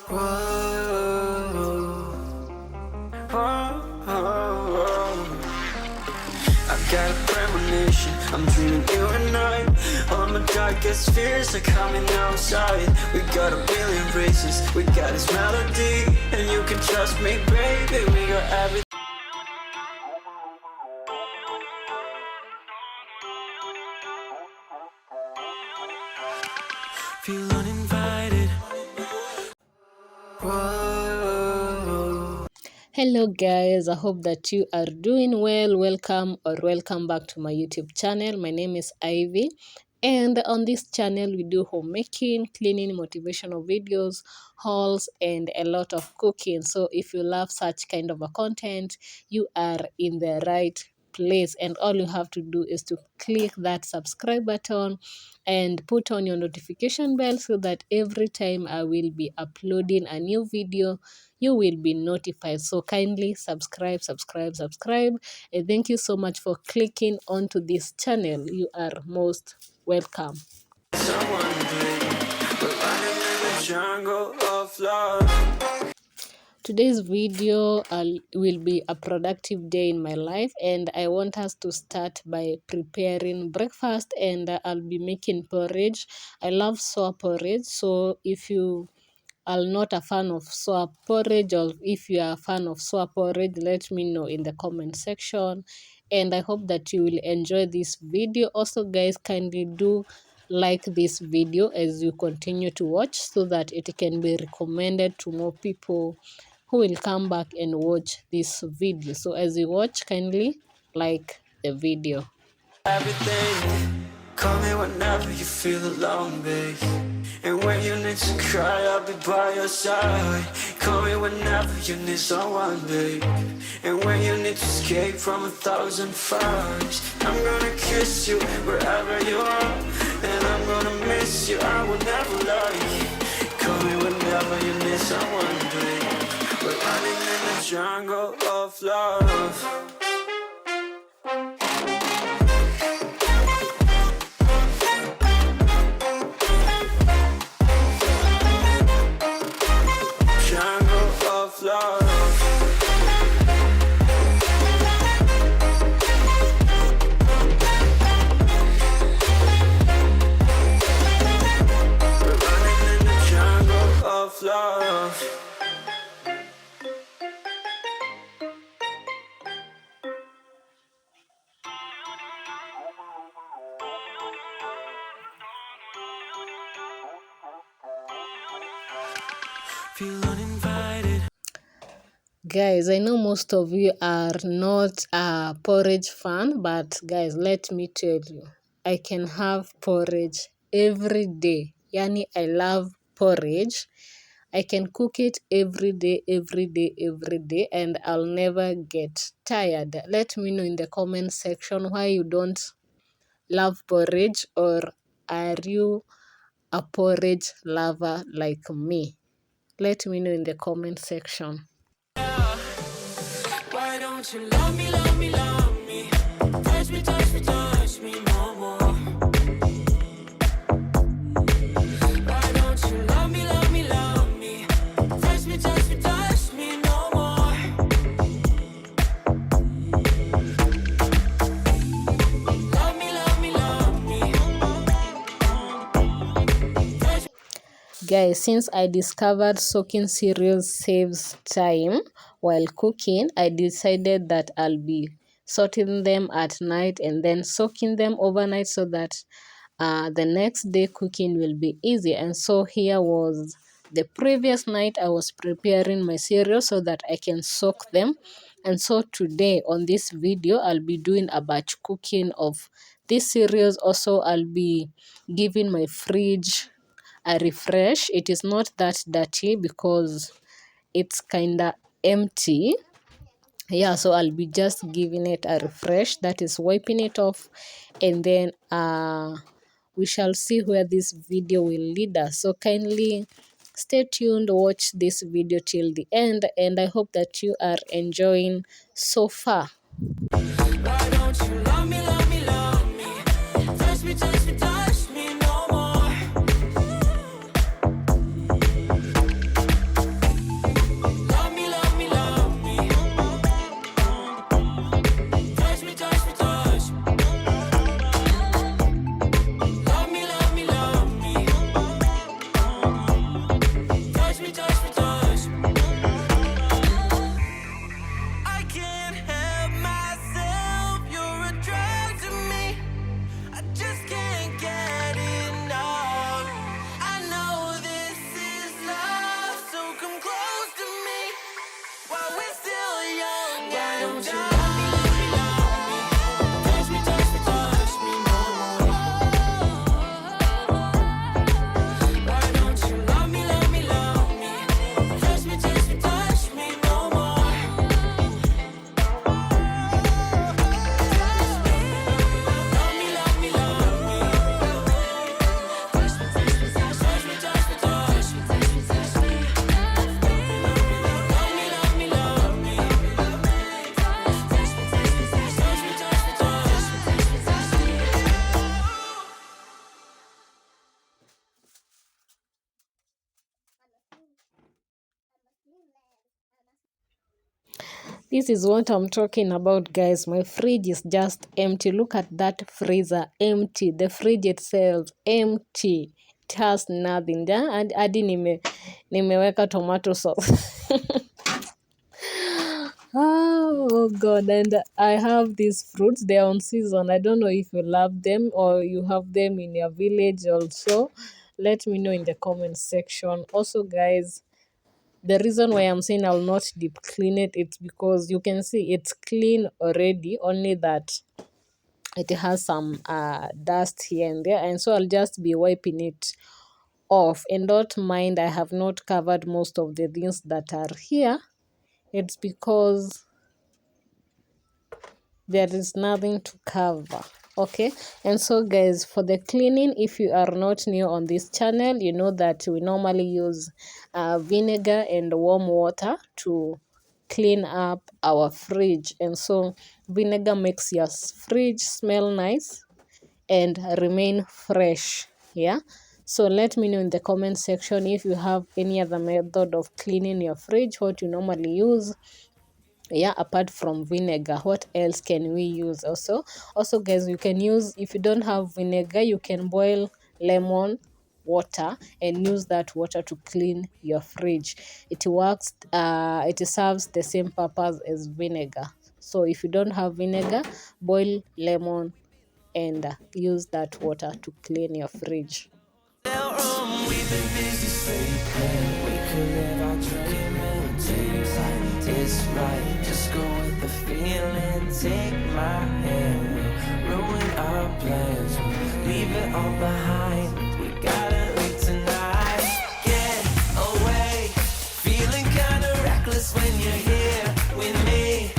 Whoa, whoa, whoa. I've got a premonition, I'm dreaming you and I. All my darkest fears are coming outside. We got a billion races, we got this melody. And you can trust me, baby, we got everything. Feel uninvited. Whoa. Hello guys, I hope that you are doing well. Welcome back to my YouTube channel. My name is Ivy, and on this channel we do homemaking, cleaning, motivational videos, hauls, and a lot of cooking. So if you love such kind of a content, you are in the right place, and all you have to do is to click that subscribe button and put on your notification bell so that every time I will be uploading a new video, you will be notified. So kindly subscribe. And thank you so much for clicking onto this channel. You are most welcome. Someone big, we're running in the jungle of love. Today's video will be a productive day in my life, and I want us to start by preparing breakfast, and I'll be making porridge. I love sour porridge, so if you are not a fan of sour porridge, or if you are a fan of sour porridge, let me know in the comment section, and I hope that you will enjoy this video. Also guys, kindly do like this video as you continue to watch so that it can be recommended to more people who will come back and watch this video. So as you watch, kindly like the video. Everything, call me whenever you feel alone, babe. And when you need to cry, I'll be by your side. Call me whenever you need someone, babe. And when you need to escape from 1,000 fires, I'm gonna kiss you wherever you are. And I'm gonna miss you, I will never lie. Call me whenever you need someone, babe. We're running in the jungle of love. Feel uninvited. Guys, I know most of you are not a porridge fan, but guys, let me tell you, I can have porridge every day. Yani, I love porridge. I can cook it every day, and I'll never get tired. Let me know in the comment section why you don't love porridge, or are you a porridge lover like me? Let me know in the comment section. Why don't you love me, love me, love me? Touch me, touch me, touch me no more. Why don't you love me, love me, love me? Touch me, touch me, touch me no more. Love me, love me, love me. Guys, since I discovered soaking cereals saves time while cooking, I decided that I'll be sorting them at night and then soaking them overnight so that the next day cooking will be easy. And so here was the previous night I was preparing my cereal so that I can soak them. And so today on this video, I'll be doing a batch cooking of these cereals. Also, I'll be giving my fridge a refresh. It is not that dirty because it's kinda empty. Yeah, so I'll be just giving it a refresh, that is wiping it off, and then we shall see where this video will lead us. So kindly stay tuned, watch this video till the end, and I hope that you are enjoying so far. Why don't you love me, love me, love me? Touch me, touch me, touch me no more. This is what I'm talking about, guys. My fridge is just empty. Look at that freezer, empty. The fridge itself, empty. It has nothing. And hadi nimeweka tomato sauce. Oh God, and I have these fruits. They're on season. I don't know if you love them or you have them in your village also. Let me know in the comment section. Also, guys, the reason why I'm saying I'll not deep clean it, it's because you can see it's clean already, only that it has some dust here and there, and so I'll just be wiping it off. And don't mind, I have not covered most of the things that are here. It's because there is nothing to cover. Okay, and so guys, for the cleaning, if you are not new on this channel, you know that we normally use vinegar and warm water to clean up our fridge. And so vinegar makes your fridge smell nice and remain fresh. Yeah, so let me know in the comment section if you have any other method of cleaning your fridge, what you normally use. Yeah, apart from vinegar, what else can we use? Also guys, you can use, if you don't have vinegar, you can boil lemon water and use that water to clean your fridge. It works, it serves the same purpose as vinegar. So if you don't have vinegar, boil lemon and use that water to clean your fridge. We've been busy sleeping. We could live our dream and take time. It's right. Just go with the feeling. Take my hand. We'll ruin our plans. We'll leave it all behind. We gotta leave tonight. Get away. Feeling kinda reckless when you're here with me.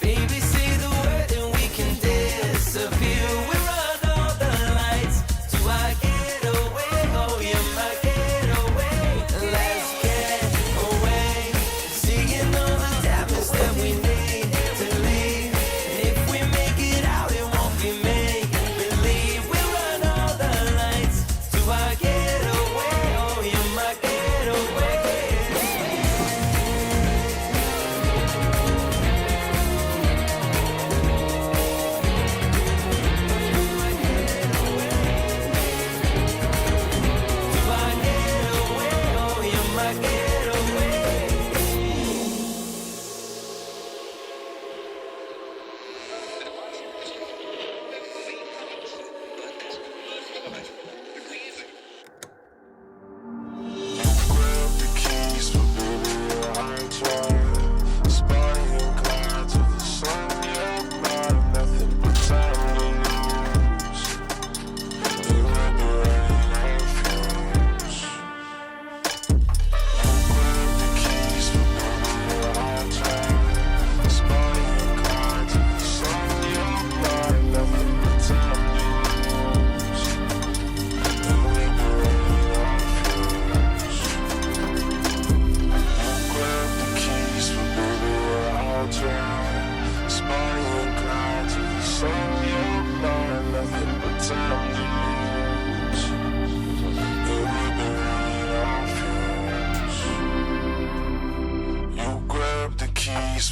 Baby, say the word and we can disappear. We run all the lights. Do I get away? Oh, you might get away. Let's get away. Seeing all the damage that we need to leave. And if we make it out, it won't be make believe. We run all the lights. Do I get away? Oh, you might get away. Do I get away? Oh, you might get away.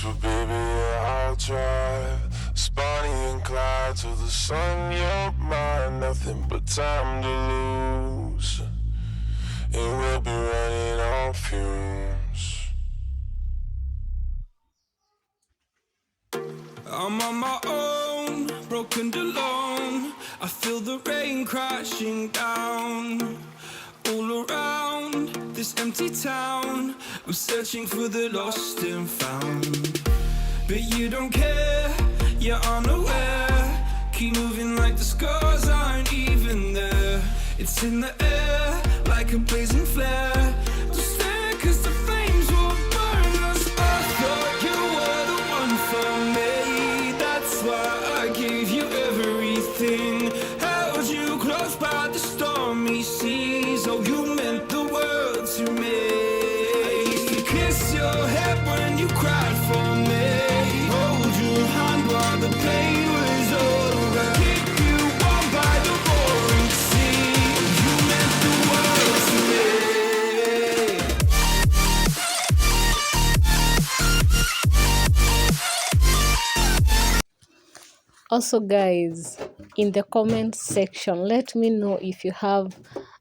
But baby, I'll drive. Spotty and Clyde to the sun, you're mine. Nothing but time to lose. And we'll be running on fumes. I'm on my own, broken and alone. I feel the rain crashing down all around this empty town. I'm searching for the lost and found. but you don't care, you're unaware. Keep moving like the scars aren't even there. It's in the air, like a blazing flare. Don't stare, cause the flames will burn us. I thought you were the one for me. That's why I gave you everything. Held you close by the stormy seas. Oh, you meant the world to me. I used to kiss your head when you cried for me. Hold your hand while the pain was over. Keep you warm by the roaring sea. You meant the world to me. Also, guys, in the comment section, let me know if you have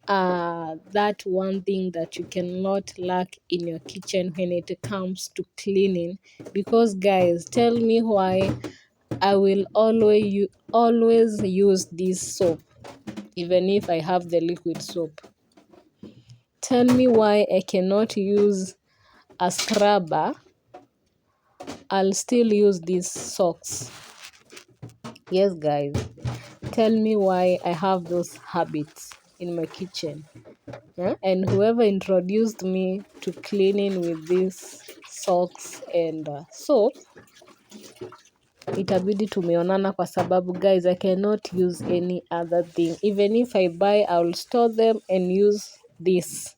that one thing that you cannot lack in your kitchen when it comes to cleaning. Because, guys, tell me why I will always use this soap, even if I have the liquid soap. Tell me why I cannot use a scrubber. I'll still use these socks. Yes, guys. Tell me why I have those habits in my kitchen. Yeah? And whoever introduced me to cleaning with these socks and soap, itabidi tumeonana kwa sababu, guys, I cannot use any other thing. Even if I buy, I'll store them and use this.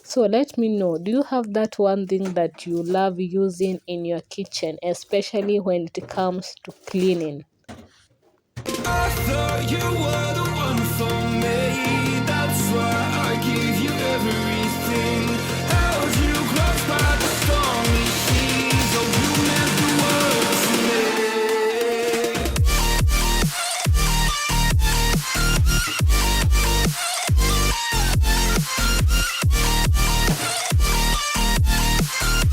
So let me know, do you have that one thing that you love using in your kitchen, especially when it comes to cleaning? I thought you were the one for me. That's why I gave you everything. Held you close by the stormy seas. Oh, you meant the world to me.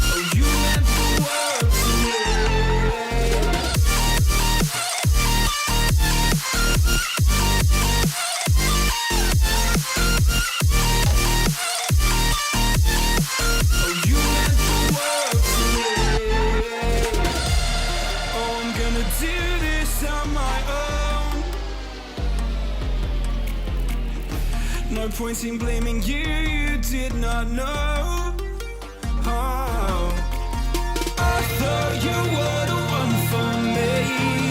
Oh, you meant the world to me. Oh, you meant the world to me. Oh, I'm gonna do this on my own. No point in blaming you, you did not know. Oh, I thought you were the one for me.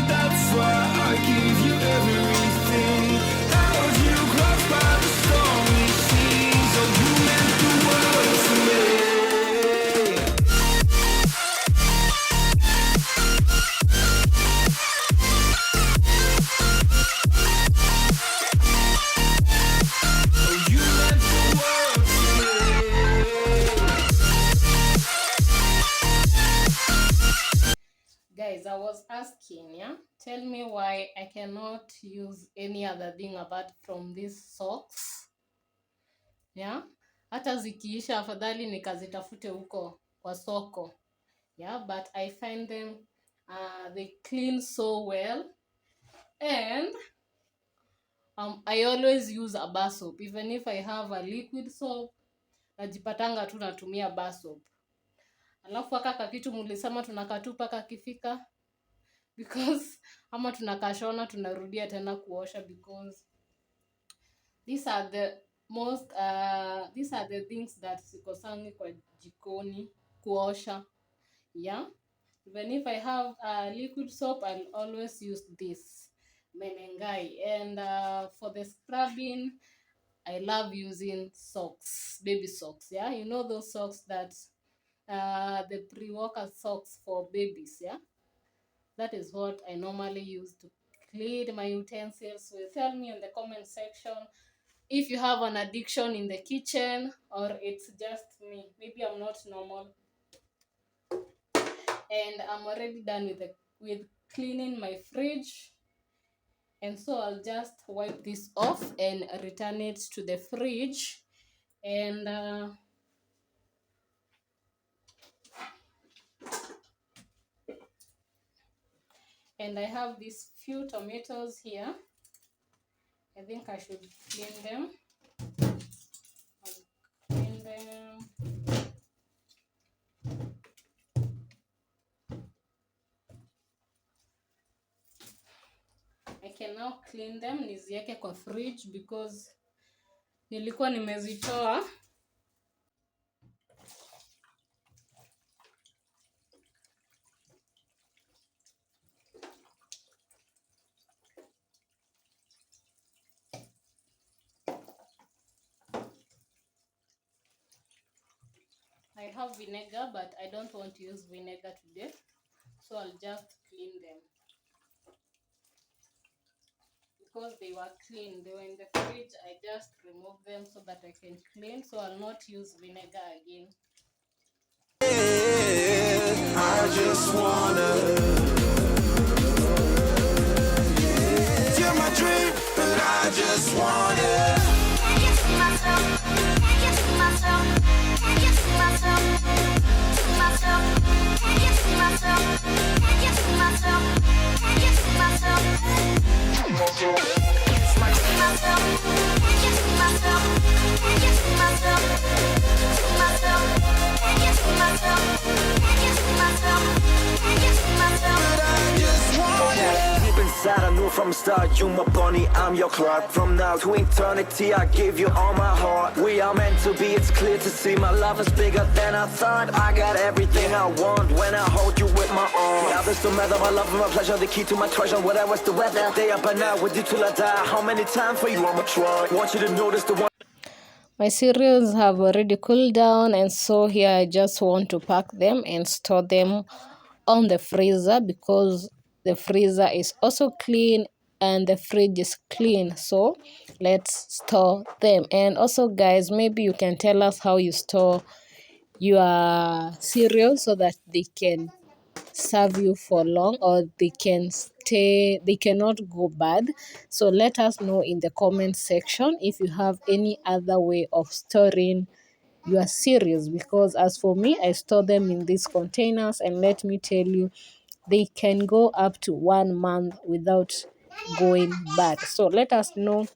That's why I gave you everything. Held you close by the stormy seas. Oh, you meant the world to me. Oh, you meant the world to me. Guys, I was asking, yeah? Tell me why I cannot use any other thing apart from these socks. Yeah? Hata zikiisha afadhali nikazitafute huko kwa soko. Yeah, but I find them they clean so well, and I always use a bar soap. Even if I have a liquid soap, najipatanga tu natumia bar soap. Alafu aka kakitu mulisema tunakatupa kakifika, because ama tunakashona tunarudia tena kuosha, because these are the things that sikosangi kwa jikoni kuosha. Yeah, even if I have liquid soap, I'll always use this Menengai. And for the scrubbing, I love using socks, baby socks. Yeah, you know those socks that the pre-workout socks for babies. Yeah, that is what I normally use to clean my utensils. So tell me in the comment section if you have an addiction in the kitchen, or it's just me. Maybe I'm not normal. And I'm already done with cleaning my fridge. And so I'll just wipe this off and return it to the fridge. And I have these few tomatoes here. I think I should clean them. I'll clean them. I can now clean them, niziweke kwa fridge because nilikuwa nimezitoa. I have vinegar, but I don't want to use vinegar today, so I'll just clean them. Because they were clean, they were in the fridge, I just removed them so that I can clean, so I'll not use vinegar again. I just wanna, you're my dream, but I just wanna. Can't get to myself, can't get to myself, can't get to myself, to myself, can't get to myself, can't get to myself, can't get to myself, to myself, can't get to myself, can't get to myself, to myself, can't get to myself, can't get to myself, can't get to myself, but I just want deep inside, I knew from the start, you my bunny, I'm your Clark. From now to eternity, I give you all my heart. We are meant to be, it's clear to see. My love is bigger than I thought. I got everything I want when I hold you with my arms. Yeah, this don't matter, my love and my pleasure, the key to my treasure. Whatever's the weather, day up and night with you till I die. How many times for you I'ma try? Want you to notice the one. My cereals have already cooled down, and so here I just want to pack them and store them on the freezer because the freezer is also clean and the fridge is clean. So let's store them. And also guys, maybe you can tell us how you store your cereals so that they can serve you for long, or they cannot go bad. So let us know in the comment section if you have any other way of storing your cereals, because as for me, I store them in these containers, and let me tell you, they can go up to 1 month without going bad. So let us know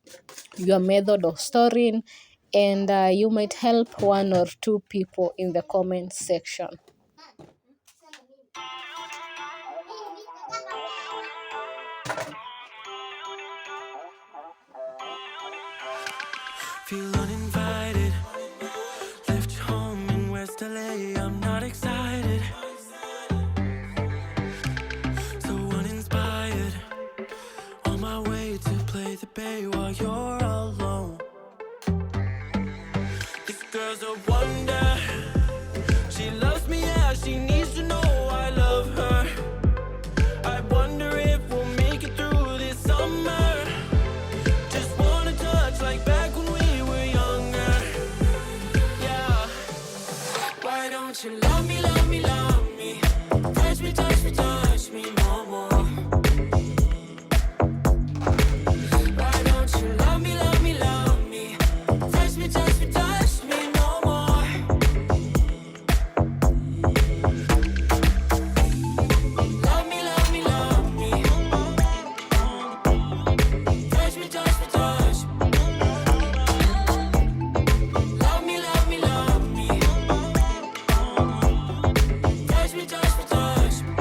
your method of storing, and you might help 1 or 2 people in the comment section. Feel uninvited, left home in West LA, I'm not excited, so uninspired, on my way to play the bay while you're alone. This girl's a wonder, she loves me, yeah, she needs to know I love her. I wonder if we'll make it through this summer. Just wanna touch like back when we were younger. Yeah. Why don't you love me, love me, love me? Touch me, touch me, touch me no more. Why don't you love me, love me, love me? Touch me, touch me, touch me no more. Love me, love me, love me. Touch me, touch me, touch me. Love me, love me, love me. Touch me, touch me, touch me.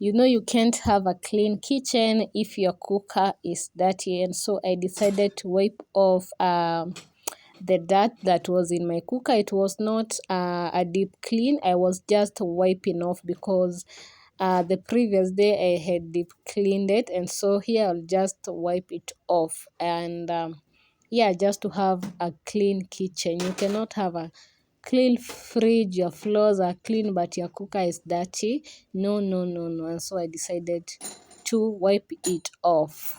you know you can't have a clean kitchen if your cooker is dirty, and so I decided to wipe off the dirt that was in my cooker. It was not a deep clean. I was just wiping off because the previous day I had deep cleaned it, and so here I'll just wipe it off. And yeah, just to have a clean kitchen. You cannot have a clean fridge, your floors are clean but your cooker is dirty. No, no, no, no. And so I decided to wipe it off.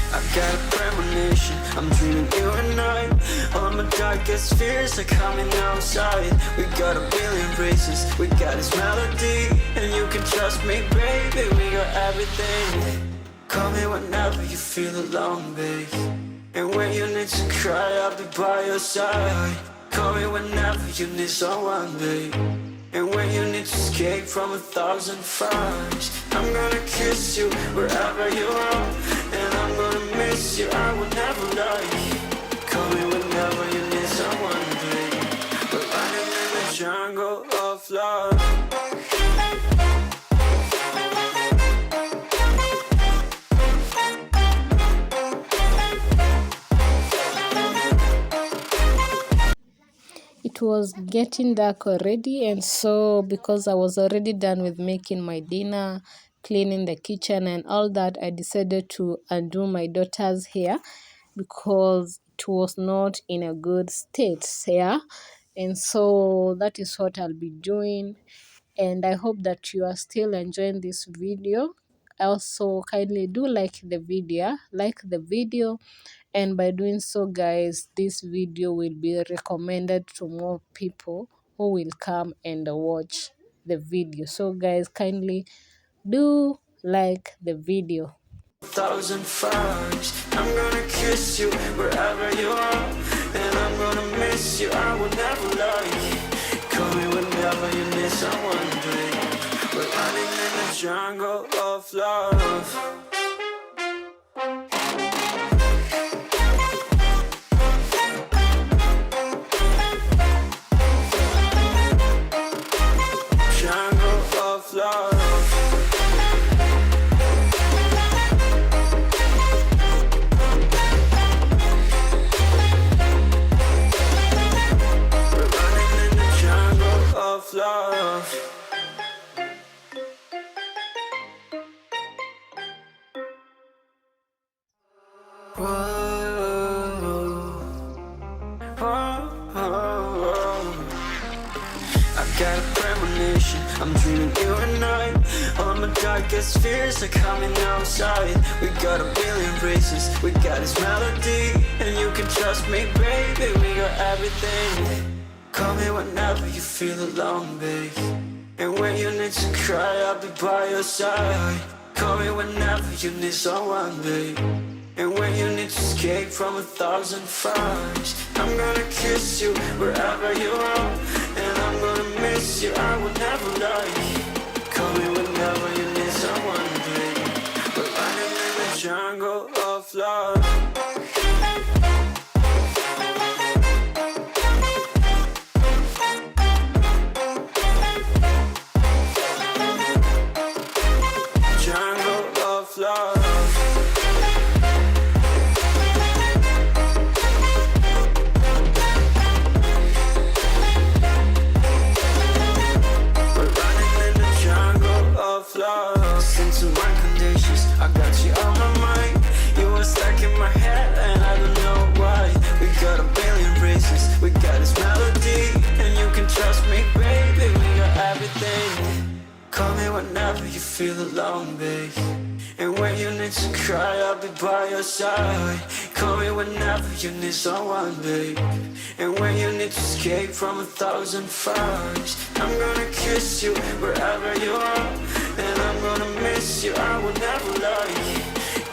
I got a premonition, I'm dreaming you and I. All my darkest fears are coming outside. We got a billion races, we got this melody, and you can trust me, baby, we got everything. Call me whenever you feel alone, babe. And when you need to cry, I'll be by your side. Call me whenever you need someone, babe. And when you need to escape from 1,000 fires, I'm gonna kiss you wherever you are. And I'm gonna miss you, I will never lie. Call me whenever you need someone, babe. We're running in the jungle of love. It was getting dark already, and so because I was already done with making my dinner, cleaning the kitchen and all that, I decided to undo my daughter's hair because it was not in a good state, yeah. And so that is what I'll be doing, and I hope that you are still enjoying this video. Also, kindly do like the video, and by doing so, guys, this video will be recommended to more people who will come and watch the video. So guys, kindly do like the video. 1,000 fires, I'm gonna kiss you wherever you are. And I'm gonna miss you, I will never lie. Call me whenever you need someone, babe. We're running in the jungle of love. Got a premonition, I'm dreaming you and I. All my darkest fears are coming outside. We got a billion races, we got this melody, and you can trust me, baby, we got everything. Call me whenever you feel alone, babe. And when you need to cry, I'll be by your side. Call me whenever you need someone, babe. And when you need to escape from 1,000 fires, I'm gonna kiss you wherever you are. And I'm gonna miss you, I will never lie. Call me whenever you need someone, babe. We're running in the jungle of love. Listen to my conditions, I got you on my mind. You were stuck in my head and I don't know why. We got a billion races, we got this melody, and you can trust me, baby, we got everything. Call me whenever you feel alone, babe. And when you need to cry, I'll be by your side. Call me whenever you need someone, babe. And when you need to escape from 1,000 fires, I'm gonna kiss you wherever you are. And I'm gonna miss you, I will never lie.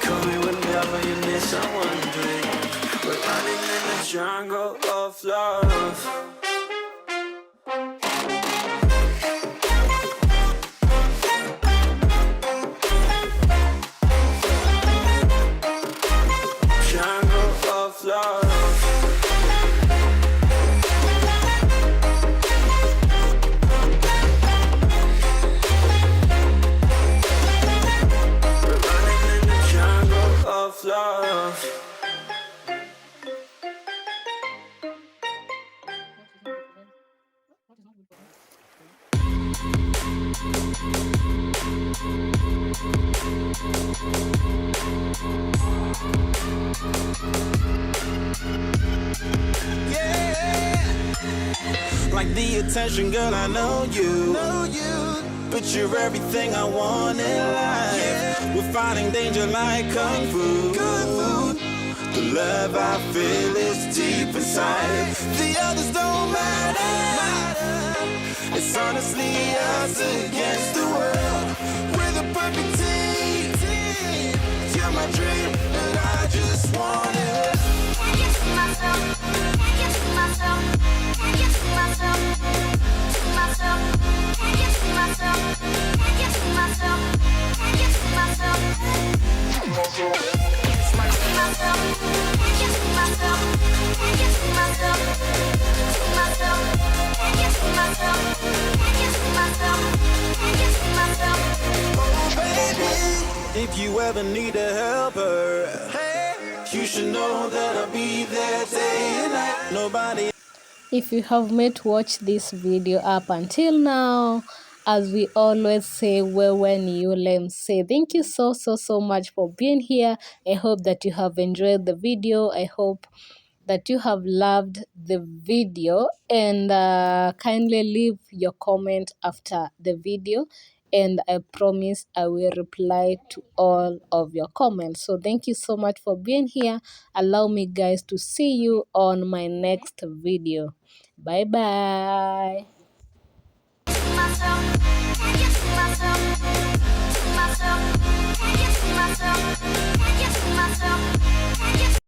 Call me whenever you need someone, babe. We're running jungle of love. Jungle of love. We're running in the jungle of love. Like the attention, girl, I know you. But you're everything I want in life. We're fighting danger like kung fu. The love I feel is deep inside. The others don't matter. It's honestly us against the world. We're the perfect team. You're my dream, and I just want it. I just see myself. I just see myself. I just see myself. See myself. I just see myself. I just see myself. I just see myself. See myself. I just see myself. I just see myself. See myself. I just see myself. I just see myself. I just see myself. Oh, baby, if you ever need a helper, you should know that I'll be there day and night. Nobody. If you have made to watch this video up until now, as we always say, wewe ni yule msee. Thank you so much for being here. I hope that you have enjoyed the video. I hope that you have loved the video, and kindly leave your comment after the video, and I promise I will reply to all of your comments. So thank you so much for being here. Allow me, guys, to see you on my next video. Bye bye. See myself. I just